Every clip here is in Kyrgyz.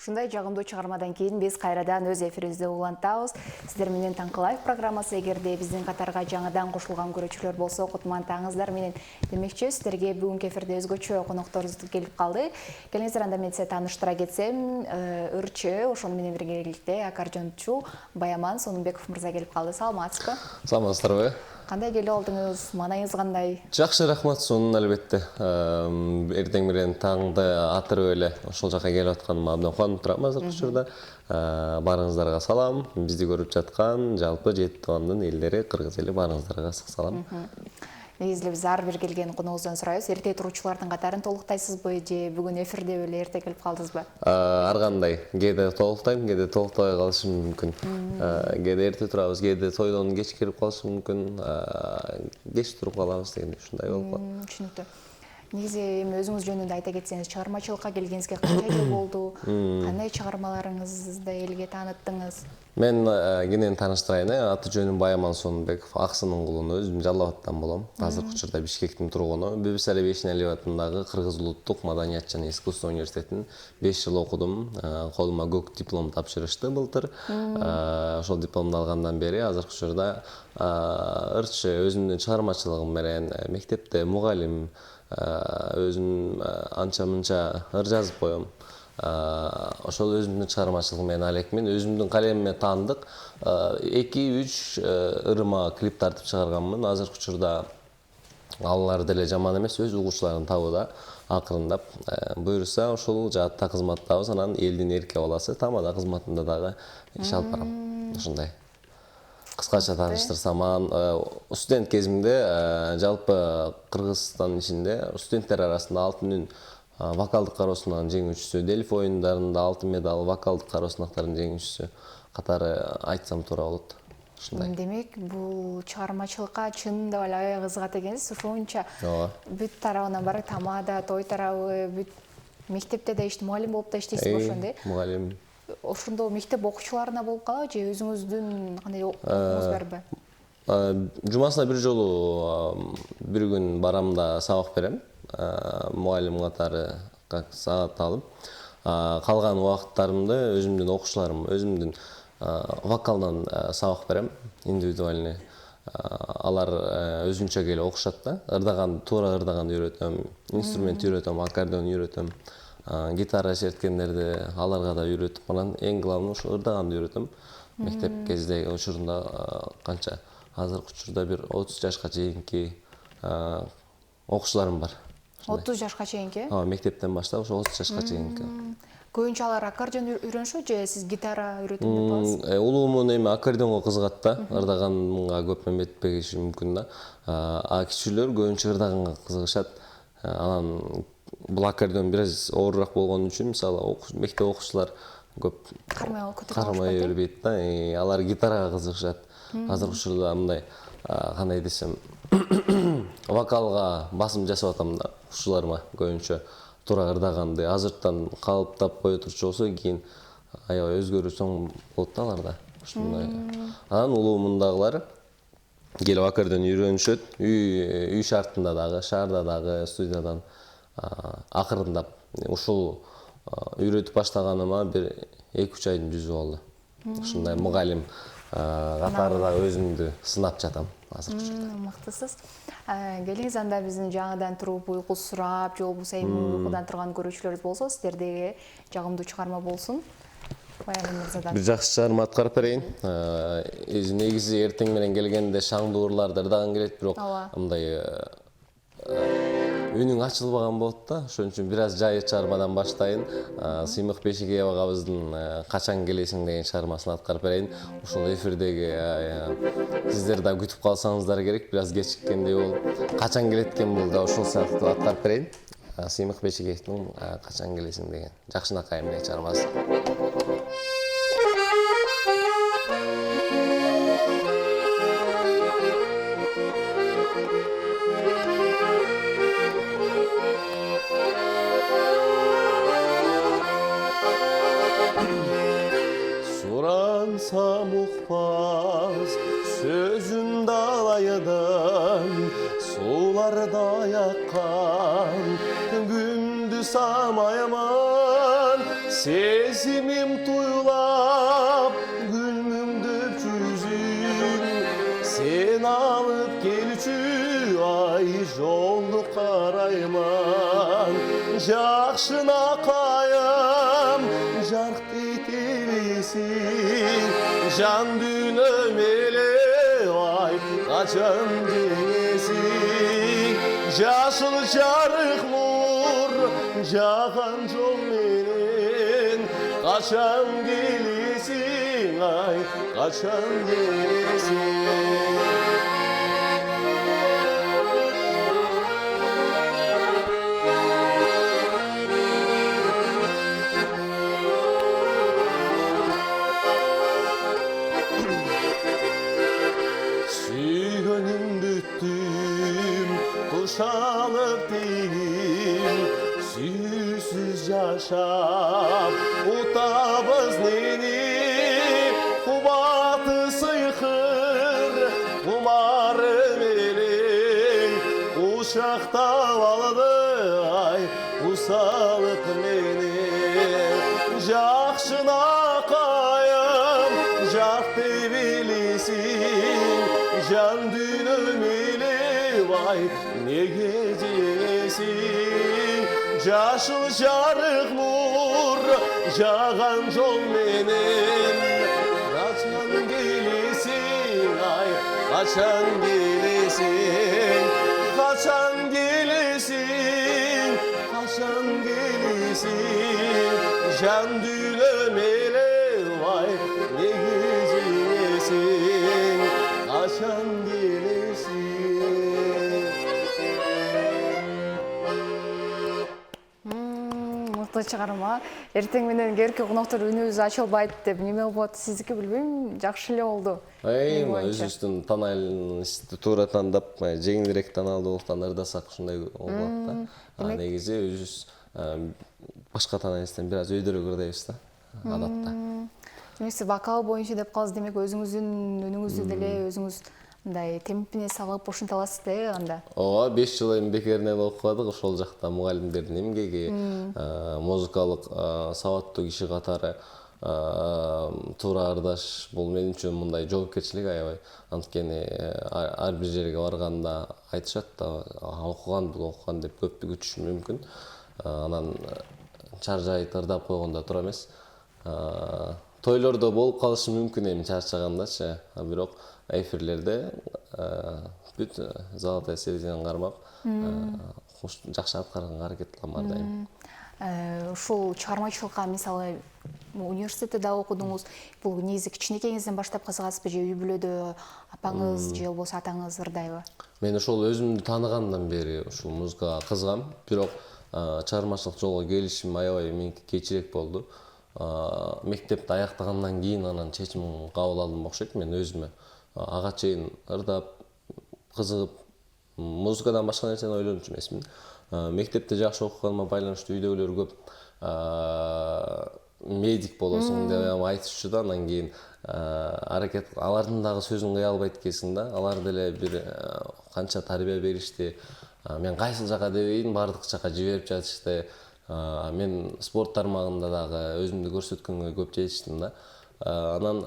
Ушундай жагымдуу чыгармадан кийин биз кайрадан өз эфирибизде улантабыз. Сиздер менен Таңкы Лайв программасы. Эгерде биздин катарга жаңыдан кошулган көрүүчүлөр болсо, кутмандаңыздар менен демекчи. Сиздерге бүгүнкү эфирде өзгөчө конокторубуз келип калды. Келиңиздер, анда мен сиздерге тааныштыра кетсем, ырчы, ошону менен биргеликте аккордеончу Баяман Сонунбеков мырза келип калды. Саламатсызбы? Саламатсыздарбы? Кандай келип алдыңыз? Маанайыңыз кандай? Жакшы, рахмат. Сонун албетте. Эртең менен таңды атырып эле ошол жака келип атканыма абдан кубанып турам азыркы учурда. Баарыңыздарга салам. Бизди көрүп жаткан жалпы Жети Тубандын элдери, кыргыз эли баарыңыздарга ысык салам. Негизи биз ар бир келген коногубуздан сурайбыз. Эрте туруучулардын катарын толуктайсызбы же бүгүн эфирде эле эрте келип калдыңызбы? Ар кандай. Кээде толуктайм, кээде толуктабай калышым мүмкүн. Кээде эрте турабыз, кээде тойдон кеч келип калышым мүмкүн. Кеч туруп калабыз дегендей ушундай болуп калат. Түшүнүктүү. Негизи эми өзүңүз жөнүндө айта кетсеңиз, чыгармачылыкка келгениңизге канча жыл болду? Кандай чыгармаларыңызды элге тааныттыңыз? Мен кенен тааныштырайын. Аты жөнүм Баяман Сонунбеков, Аксынын кулуну, өзүм Жалал Абадтан болом. Азыркы учурда Бишкектин тургуну. Бибисара Бейшеналиев атындагы Кыргыз улуттук маданият жана искусство университетин 5 жыл окудум. Колума көк диплом тапшырышты былтыр. Ошол дипломду алгандан бери азыркы учурда ырчы өзүмдүн чыгармачылыгым менен мектепте мугалим, өзүм анча-мынча ыр жазып коем. Ошол өзүмдүн чыгармачылыгым менен алекмин. Өзүмдүн калемиме таандык 2-3 ырыма клип тартып чыгарганмын. Азыркы учурда алар деле жаман эмес, өз угуучуларын табууда акырындап. Буюрса ошол жаатта кызматтабыз, анан элдин эрке баласы Тамада кызматында дагы иш алып барам. Ушундай. Кыскача тааныштырсам, студент кезимде жалпы Кыргызстан ичинде студенттер арасында алтын үн вокалдык кароо сынагынын жеңүүчүсү, Дельфи оюндарында алтын медал вокалдык кароо сынактарынын жеңүүчүсү катары айтсам туура болот. Ушундай. Демек, бул чыгармачылыкка чындап эле аягы ызгат экенсиз. Ошончо бүт тарабынан бара Тамада, той тарабы, бүт мектепте да мугалим болуп да иштейсиз ошондой. Мугалим. Ошондо мектеп окуучуларына болуп калабы же өзүңүздүн кандай окууңуз барбы? Жумасына бир жолу бир күн барам да сабак берем. Мугалим катары саат алып. Калган убакыттарымды өзүмдүн окуучуларым, өзүмдүн вокалдан сабак берем, индивидуальный. Алар өзүнчө келип окушат да. Ырдаган, туура ырдаганды үйрөтөм, инструмент үйрөтөм, аккордеон үйрөтөм. Гитара черткендерди аларга да үйрөтүп, анан эң главный ошо ырдаганды үйрөтөм. Мектеп кездеги учурунда канча азыркы учурда бир 30 жашка чейинки окуучуларым бар. 30 жашка чейинки? Мектептен баштап ошо 30 жашка чейинки. Көбүнчө алар аккордеон үйрөнүшү же сиз гитара үйрөтөм деп атасыз? Улуумун эми аккордеонго кызыгат да, ырдаганга көп эметпеши мүмкүн да. Кичүүлөр көбүнчө ырдаганга кызыгышат. Анан бул аккордеон бир аз оорураак болгон үчүн, мисалы, мектеп окуучулар көп кармай бербейт да. Алар гитарага кызыгышат. Азыркы учурда мындай, кандай десем, вокалга басым жасап атам да, окуучуларыма көбүнчө туура ырдаганды азырттан калыптап кое турчу болсо, кийин аябай өзгөрүүсөң болот да аларда. Ушундай. Анан улуумундагылар келип аккордеон үйрөнүшөт. Үй шартында дагы, шаарда дагы, студиядан акырындап ушул үйрөтүп баштаганыма бир 2-3 айдын жүзү болду. Ушундай мугалим катары да өзүмдү сынап жатам азыркы учурда. Мактысыз. Келиңиз, анда биздин жаңыдан туруп уйку сурап, же болбосо эми уйкудан турган көрүүчүлөрүбүз болсо, сиздердеги жагымдуу чыгарма болсун. Баяман мырзадан. Бир жакшы чыгарма аткарып берейин. Негизи эртең менен келгенде шаңдуу ырларды ырдаган келет, бирок мындай үнүң ачылбаган болот да. Ошон үчүн бир аз жай чыгармадан баштайын. Сыймык Бешикеева агабыздын Качан келесиң деген чыгармасын аткарып берейин. Ушул эфирдеги сиздер да күтүп калсаңыздар керек, бир аз кечиккендей болуп. Качан келет экен бул да ошол сыяктуу аткарып берейин. Сыймык Бешикеевдин Качан келесиң деген Жакшынакай эмне чыгармасы. Suransam uqmaz sözün dalayıdan, sularda yakkan gündüz amayaman sen сезимим туйлап гүлмүңдөп жүзүн сен алып келчү ай жолду карайман жакшына кайым жарк дейт элесиң жан дүйнөм эле ай качан жеңесиң жашыл жарык нур жаган жол менен качан келесиң ай качан келесиң Uşalıp değilim, süysüz yaşap utabız neni, kubatı sıykır, umarım elin, uşakta valdı ay, usalık meni, jakşına kayım, jak debilisin, can dünüm vay ne gecesi Yaşıl jarık nur Jağan jol menen Kaçan gelesin ay Kaçan gelesin Kaçan gelesin Kaçan gelesin Can dünüm ele vay ne gecesi Kaçan gelesin чыгарма эртең менен кээинки коноктор үнүбүз ачылбайт деп неме болот сиздики билбейм жакшы эле болду өзүбүздүн таанайлын туура тандап жеңилирээк таанайлуулуктан ырдасак ушундай болот да негизи өзүбүз башка таанайыбыздан бир аз өйдөрөөк ырдайбыз да адатта демек сиз вокал боюнча деп каласыз демек өзүңүздүн үнүңүздү деле өзүңүз мындай темпине салып ушинте аласыз да анда ооба 5 жыл эми бекеринен окубадык ошол жакта мугалимдердин эмгеги музыкалык сабаттуу киши катары туура ырдаш бул мен үчүн мындай жоопкерчилик аябай анткени ар бир жерге барганда айтышат да окуган бул окуган деп көптү күтүшү мүмкүн анан чаржайып ырдап койгондо туура эмес тойлордо болуп калышы мүмкүн эми чарчагандачы бирок эфирлерде бүт золотая серединаны кармап жакшы аткарганга аракет кылам ар дайым ушул чыгармачылыкка мисалы университетте да окудуңуз бул негизи кичинекейиңизден баштап кызыгасызбы же үй бүлөдө апаңыз же болбосо атаңыз ырдайбы мен ошол өзүмдү тааныгандан бери ушул музыкага кызыгам бирок чыгармачылык жолго келишим аябай меники кечирээк болду мектепти аяктагандан кийин анан чечим кабыл алдым окшойт мен өзүмө ага чейин ырдап кызыгып музыкадан башка нерсени ойлончу эмесмин мектепте жакшы окуганыма байланыштуу үйдөгүлөр көп медик болосуң деп айтышчу да анан кийин аракет алардын дагы сөзүн кыя албайт экенсиң да алар деле бир канча тарбия беришти мен кайсыл жака дебейин баардык жака жиберип жатышты мен спорт тармагында дагы өзүмдү көрсөткөнгө көп жетиштим да анан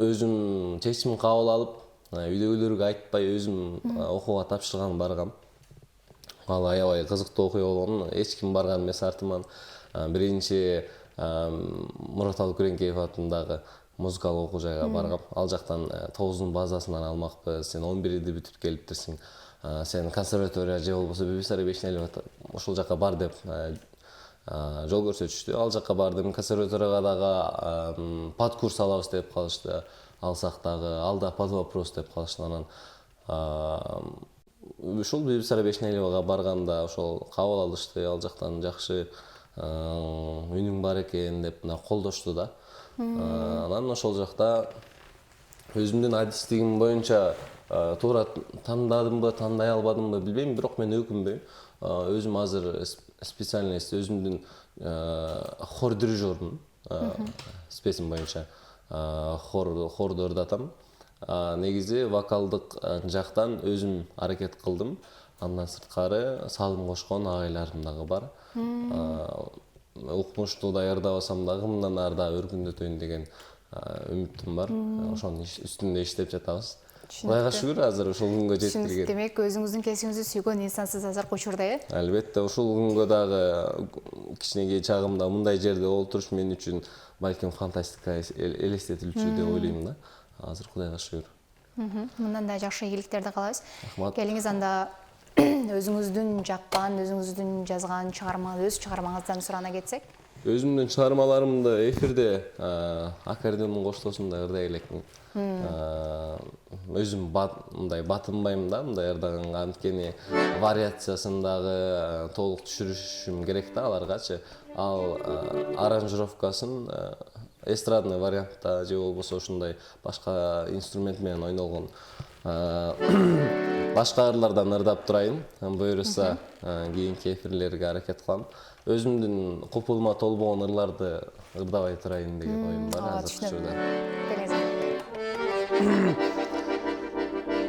өзүм чечим кабыл алып үйдөгүлөргө айтпай өзүм окууга тапшырган баргам ал аябай кызыктуу окуя болгон эч ким барган эмес артыман биринчи Мураталы Күреңкеев атындагы музыкалык окуу жайга баргам ал жактан 9 базасынан алмакпыз сен 11-ди бүтүп келиптирсиң сен консерватория же болбосо Бибисара Бешнелиева ошол жака бар деп жол көрсөтүштү ал жака бардым консерваторияга дагы подкурс алабыз деп калышты алсак дагы алда под вопрос деп калышты анан ушул Бибисара Бешнелиевага барганда ошол кабыл алышты ал жактан жакшы үнүң бар экен деп колдошту да анан ошол жакта өзүмдүн адистигим боюнча туура тандадымбы тандай албадымбы билбейм бирок мен өкүнбөйм өзүм азыр специальность өзүмдүн хор дирижермун специм боюнча хорду ырдатам негизи вокалдык жактан өзүм аракет кылдым андан сырткары салым кошкон агайларым дагы бар укмуштуу даярдабасам дагы мындан ары да өркүндөтөйүн деген үмүтүм бар. Ошонун үстүндө иштеп жатабыз. Кудайга шүгүр азыр ушул күнгө жеткирген. Демек өзүңүздүн кесибиңизди сүйгөн инсансыз азыркы учурда, Албетте, ушул күнгө дагы кичинекей чагымда мындай жерде олтуруш мен үчүн балким фантастика элестетилчү деп ойлойм да. Азыр Кудайга шүгүр. Мындан да жакшы ийгиликтерди каалайбыз. Рахмат. Келиңиз анда өзүңүздүн жаккан, өзүңүздүн жазган өз чыгармаңыздан сурана кетсек. Өзүмдүн чыгармаларымды эфирде аккордеондун коштоосунда ырдай элекмин. Өзүм мындай батынбайм да, мындай ырдаганга, анткени вариациясын дагы толук түшүрүшүм керек да аларгачы. Ал аранжировкасын эстрадный вариантта же болбосо ушундай башка инструмент менен ойнолгон башка ырлардан ырдап турайын. Буюрса кийинки эфирлерге аракет кылам. Өзүмдүн купулума толбогон ырларды ырдабай турайын деген оюм бар азыр учурда.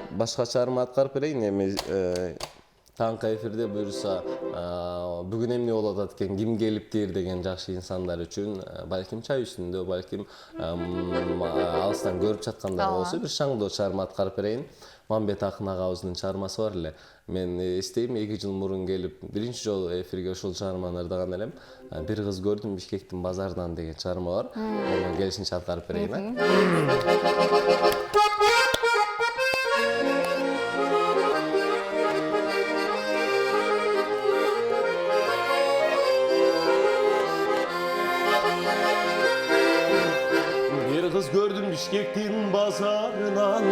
Башка чыгарма аткарып берейин. Эми таңкы эфирде буюрса бүгүн эмне болуп атат экен, ким келиптир деген жакшы инсандар үчүн балким чай үстүндө, балким алыстан көрүп жаткандар болсо бир шаңдоо чыгарма аткарып берейин. Мамбет Акын агабыздын чыгармасы бар эле. Мен эстейм 2 жыл мурун келип биринчи жолу эфирге ушул чыгарманы ырдаган элем. Бир кыз көрдүм Бишкектин базарынан деген чыгарма бар. Аны келишинче аткарып берейин. Gördüm Bişkek'tin bazarından,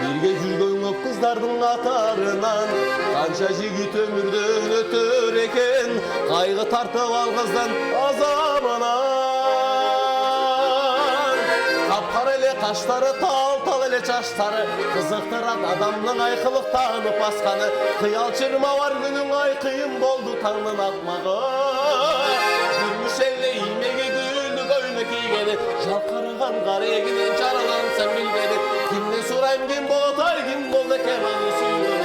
birge жүргөн көп kızlardın қатарынан. Kança жигит ömürden ötör eken, kaygı tartıp algızdan azabынан. Kapkara ele kaşları, tal ele çaşları, kızıktıran adamның айқылықтанып басқаны. Kıyal çırma var günün ay kıyım boldu tаңның akmağı. Жүрмүш эле иймеге гүлдү көйнөк кийгени, жалкараган кара эгинен жаралансам билбеди. Кимден сурайм, ким болот ай, ким болду экен аны сүйгөн.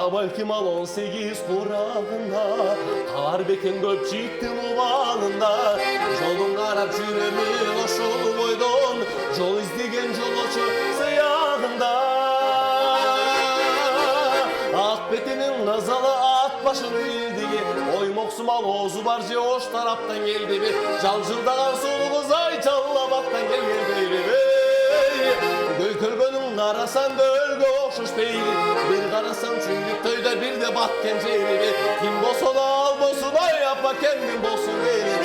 Балким ал 18 курагында, калар бекен көп життин убалында. Жолун карап жүрөмүн ошол бойдон, жол издеген жолочу сыягында. Ак бетинин кызылы ат башын ийдиги, оймоксум ал оозу бар же ош тараптан келдиби. Жалжылдаган сулуу кыз ай жаллабактан келгендейби. Көйкөлгөнүн карасаң көлгө окшош пейили, бир карасаң чүйлүк тойдо бирде баткен жери. Ким болсо да ал болсун ай апа кемдин болсун дейли.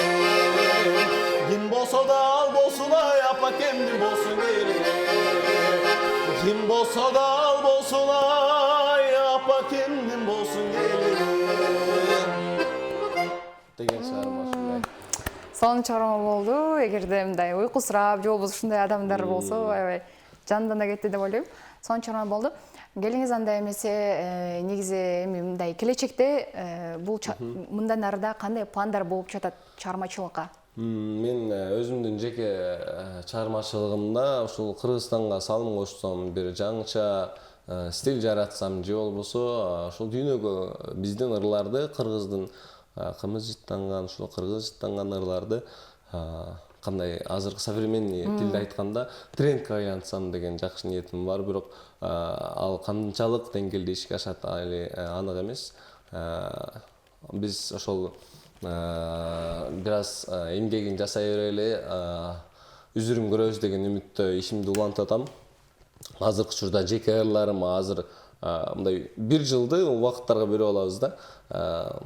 Ким болсо да ал болсун ай апа кемдин болсун дейли. Ким болсо да ал болсун ай апа кемдин болсун дейли. Деген чыгарма ушундай. Сонун чыгарма болду. Эгерде мындай уйкусурап же болбосо ушундай адамдар болсо, аябай жандана кетти деп ойлойм. Сонун чыгарма болду. Келиңиз анда эмесе, негизи эми мындай келечекте бул мындан арыда кандай пландар болуп жатат чыгармачылыкка? Мен өзүмдүн жеке чыгармачылыгымда ушул Кыргызстанга салым кошсом, бир жаңыча стиль жаратсам же болбосо ушул дүйнөгө биздин ырларды, кыргыздын кымыз жыттанган, ушул кыргыз жыттанган ырларды кандай азыркы современный тилде айтканда трендке айлантсам деген жакшы ниетим бар. Бирок ал канчалык деңгээлде ишке ашат анык эмес. Биз ошол бир аз эмгегин жасай берели, үзүрүн көрөбүз деген үмүттө ишимди улантып атам. Азыркы учурда жеке ырларым азыр мындай 1 жылды убакыттарга бөлүп алабыз да.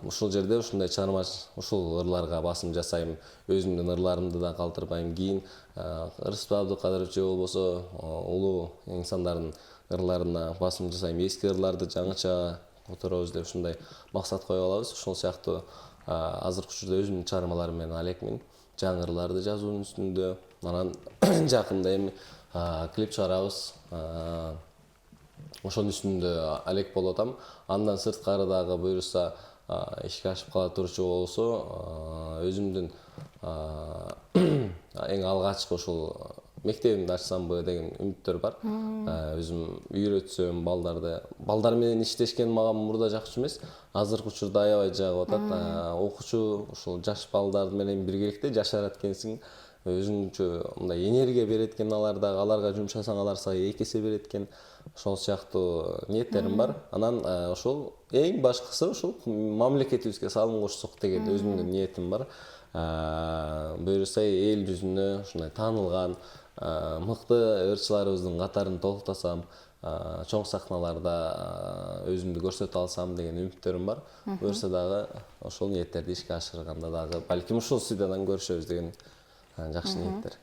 Ушул жерде ушундай чыгарма, ушул ырларга басым жасайм. Өзүмдүн ырларымды да калтырбайм. Кийин Рыспек Абдыкадыров же болбосо улуу инсандардын ырларына басым жасайм. Эски ырларды жаңыча которобуз деп ушундай максат коюп алабыз. Ошол сыяктуу азыркы учурда өзүмдүн чыгармаларым менен алекмин. Жаңы ырларды жазуунун үстүндө. Анан жакында эми клип чыгарабыз. Ошонун үстүндө алек болуп атам. Андан сырткары дагы буюрса ишке ашып кала турчу болсо, өзүмдүн эң алгачкы ушул мектебимди ачсамбы деген үмүттөр бар. Өзүм үйрөтсөм балдар менен иштешкен мага мурда жакчу эмес. Азыркы учурда аябай жагып атат. Окуучу ушул жаш балдар менен биргеликте жашарат экенсиң. Өзүңчө мындай энергия берет экен аларга жумшасаң алар сага 2 эсе берет экен. Ошол сыяктуу ниеттерим бар. Анан ошол эң башкысы ушул мамлекетибизге салым кошсок деген өзүмдүн ниетим бар. Буюрса эл жүзүнө ушундай таанылган мыкты ырчыларыбыздын катарын толуктасам, чоң сахналарда өзүмдү көрсөтө алсам деген үмүттөрүм бар. Буюрса дагы ошол ниеттерди ишке ашырганда дагы балким ушул студиядан көрүшөбүз деген жакшы ниеттер.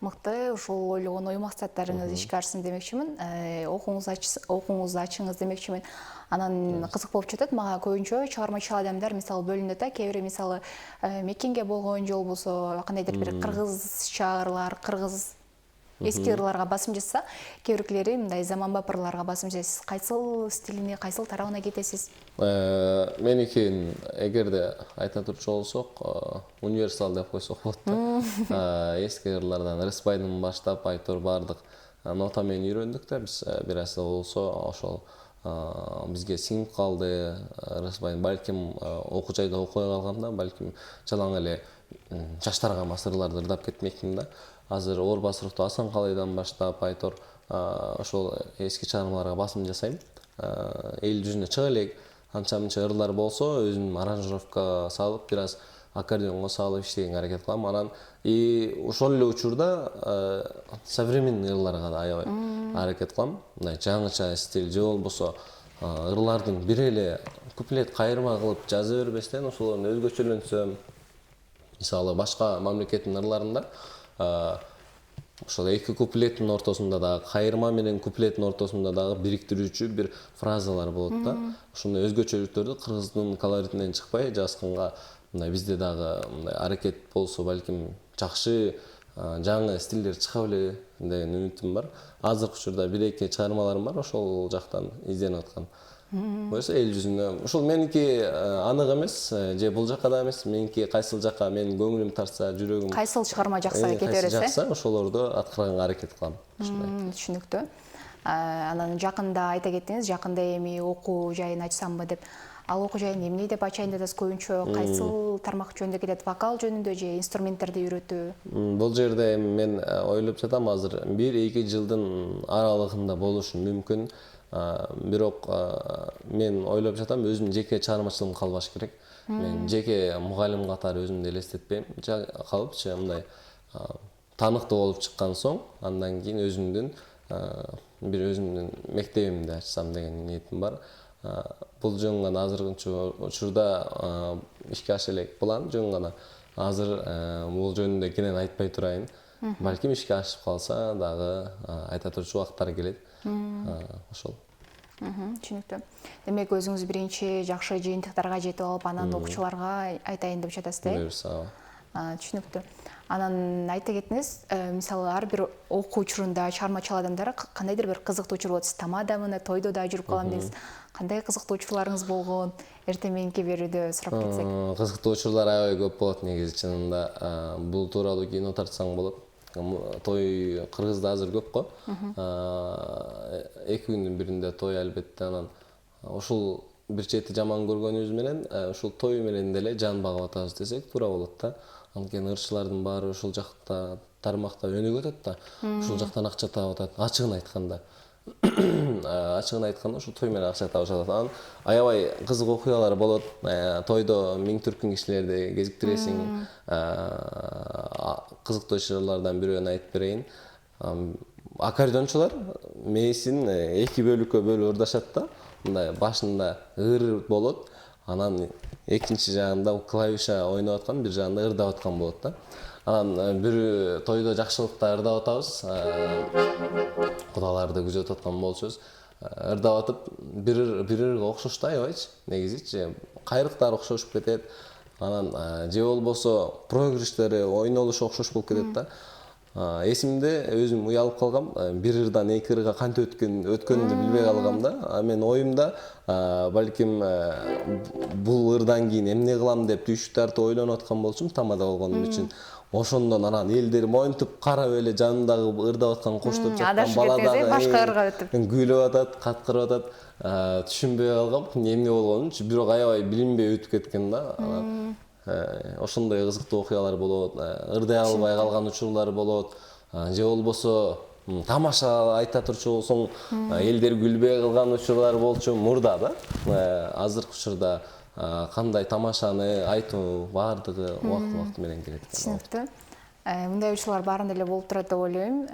Мыкты, ушул ойлогон ой максаттарыңыз ишке ашсын демекчимин. Окууңузду ачыңыз демекчимин. Анан кызык болуп жатат мага көбүнчө чыгармачыл адамдар мисалы бөлүнөт да, кээ бири мисалы Меккенге болгон жол болсо, кандайдыр бир кыргызча ырлар, кыргыз эски ырларга басым жасса, кээ биркилери мындай заманбап ырларга басым жасайсыз. Кайсыл стилине, кайсыл тарабына кетесиз? Меники эгерде айта турчу болсок, универсал деп койсок болот да. Эски ырлардан Рыспайдын баштап Айтор бардык нота менен үйрөндүк да биз. Бир нерсе болсо ошол бизге сиңип калды. Рыспайдын балким окуу жайда окуй калганда, балким жалаң эле жаштарга мас ырларды ырдап кетмекмин да. Азыр Орбасыровду Асан Калайдан баштап Айтор ошол эски чыгармаларга басым жасайм. Эл жүзүнө чыга элек анча-мынча ырлар болсо, өзүм аранжировка салып, бир аз аккордеонго салып иштегенге аракет кылам. Анан ошол эле учурда современный ырларга да аябай аракет кылам. Мындай жаңыча стиль же болбосо ырлардын бир эле куплет кайырма кылып жаза бербестен ошолорду өзгөчөлөнтсөм. Мисалы башка мамлекеттин ырларында ошол эки куплеттин ортосунда дагы кайырма менен куплеттин ортосунда дагы бириктирүүчү бир фразалар болот да. Ошондой өзгөчөлүктөрдү кыргыздын колоритинен чыкпай жазганга мындай бизде дагы мындай аракет болсо балким жакшы жаңы стилдер чыга беле деген үмүтүм бар. Азыркы учурда бир эки чыгармаларым бар ошол жактан изденип аткан. Буюрса эл жүзүнө ушул меники анык эмес, же бул жака да эмес, меники кайсыл жака менин көңүлүм тартса, жүрөгүм Кайсыл чыгарма жакса кете берет, жакса ошолорду аткарганга аракет кылам. Түшүнүктүү. Анан жакында айта кеттиңиз, жакында эми окуу жайын ачсамбы деп. Ал окуу жайын эмне деп ачайын деп атасыз? Көбүнчө кайсыл тармак жөнүндө кетет? Вокал жөнүндө же инструменттерди үйрөтүү? Бул жерде мен ойлоп жатам, азыр 1-2 жылдын аралыгында болушу мүмкүн. Бирок мен ойлоп жатам, өзүмдүн жеке чыгармачылыгым калбаш керек. Мен жеке мугалим катары өзүмдү элестетпейм. Калыпчы мындай таныктуу болуп чыккан соң, андан кийин өзүмдүн мектебимди ачсам деген ниетим бар. Бул жөн гана азыркы учурда ишке аша элек план жөн гана. Азыр бул жөнүндө кенен айтпай турайын. Балким ишке ашып калса дагы айта турчу убактар келет. Ошол. Түшүнүктүү. Демек өзүңүз биринчи жакшы жыйынтыктарга жетип алып, анан окуучуларга айтайын деп жатасыз, да? Буюрса. Түшүнүктүү. Анан айта кеттиңиз, мисалы ар бир окуу учурунда чыгармачыл адамдар кандайдыр бир кызыктуу учур болот. Сиз тамада мына тойдо да жүрүп калам дейсиз. Кандай кызыктуу учурларыңыз болгон? Эртең мененки берүүдө сурап кетсек. Кызыктуу учурлар аябай көп болот негизи чынында. Бул тууралуу кино тартсаң болот. Той Кыргызда азыр көп го. 2 күндүн биринде той албетте. Анан ушул бир чети жаман көргөнүбүз менен ушул той менен деле жан багып атабыз десек туура болот да. Анткени ырчылардын баары ушул жакта тармакта өнүгүп атат да. Ушул жактан акча таап атат. Ачыгын айтканда ушул той менен акча табышат. Анан аябай кызык окуялар болот. Тойдо миң түркүн кишилерди кезиктиресиң. Кызыктуу ишаралардан бирөөнү айтып берейин. Аккордеончулар мээсин 2 бөлүккө бөлүп ырдашат да. Мындай башында ыр болот. Анан экинчи жагында клавиша ойноп аткан, бир жагында ырдап аткан болот да. Анан бир тойдо жакшылыкта ырдап атабыз. Кудаларды күзөтүп аткан болчубуз. Ырдап атып бир ырга окшошту аябайчы. Негизичи кайрыктар окшошуп кетет. Анан же болбосо проигрыштары, ойнолушу окшош болуп кетет да. Эсимде өзүм уялып калгам. Бир ырдан 2 ырга кантип өткөнүмдү билбей калгам да. Мен оюмда балким бул ырдан кийин эмне кылам деп түйшүк тартып ойлонуп аткан болчумун тамада болгонум үчүн. ошондон анан элдер моинтип карап эле жанындагы ырдап аткан коштоп жаткан адашып бала кетесиз, дагы башка ырга өтүп. күйлөп атат, каткырып атат. Түшүнбөй калгам эмне болгонун, бирок аябай билинбей өтүп кеткен да. Ошондой кызыктуу окуялар болот, ырдай албай калган учурлар болот, же болбосо тамаша айта турчу болсоң элдер күлбөй калган учурлар болчу мурда да. Азыркы учурда кандай тамашаны айтуу баардыгы убакыт менен келет экен. Түшүнүктүү. Мындай учурлар баарында эле болуп турат деп ойлойм.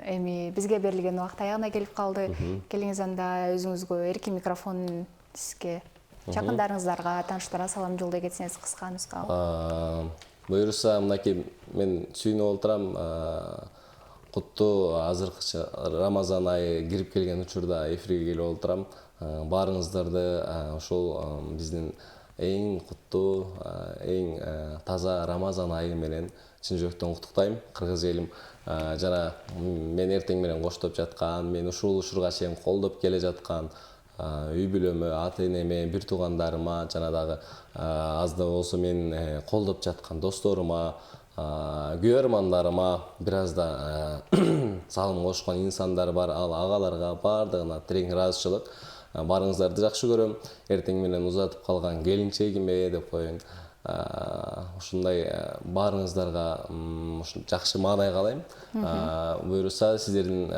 Эми бизге берилген убакыт аягына келип калды. Келиңиз анда өзүңүзгө эркин микрофон сизге. Жакындарыңыздарга, тааныштарга салам жолдой кетсеңиз кыска нускалуу. Буюрса, мынакей мен сүйүнүп отурам. Куттуу азыркы Рамазан айы кирип келген учурда эфирге келип отурам. Баарыңыздарды ошол биздин эң куттуу, эң таза Рамазан айы менен чын жүрөктөн куттуктайм. Кыргыз элим жана мен эртең менен коштоп жаткан, мен ушул учурга чейин колдоп келе жаткан үй бүлөмө, ата энеме, бир туугандарыма, жана дагы аз да болсо мен колдоп жаткан досторума, күйөрмандарыма, бир аз да салым кошкон инсандар бар, ал агаларга баардыгына терең ыраазычылык. Баарыңыздарды жакшы көрөм. Эртең менен узатып калган келинчегиме деп коеюн. Ушундай баарыңыздарга жакшы маанай каалайм. Буюрса сиздердин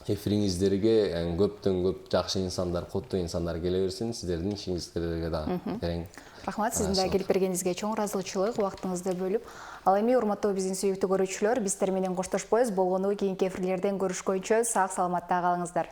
эфириңиздерге көптөн көп жакшы инсандар, куттуу инсандар келе берсин. Сиздердин ишиңиздерге дагы терең рахмат, сиздин да келип бергениңизге чоң ыраазычылык, убактыңызды бөлүп. Ал эми урматтуу биздин сүйүктүү көрүүчүлөр, биздер менен коштошпойбуз. Болгону кийинки эфирлерден көрүшкөнчө сак саламатта калыңыздар.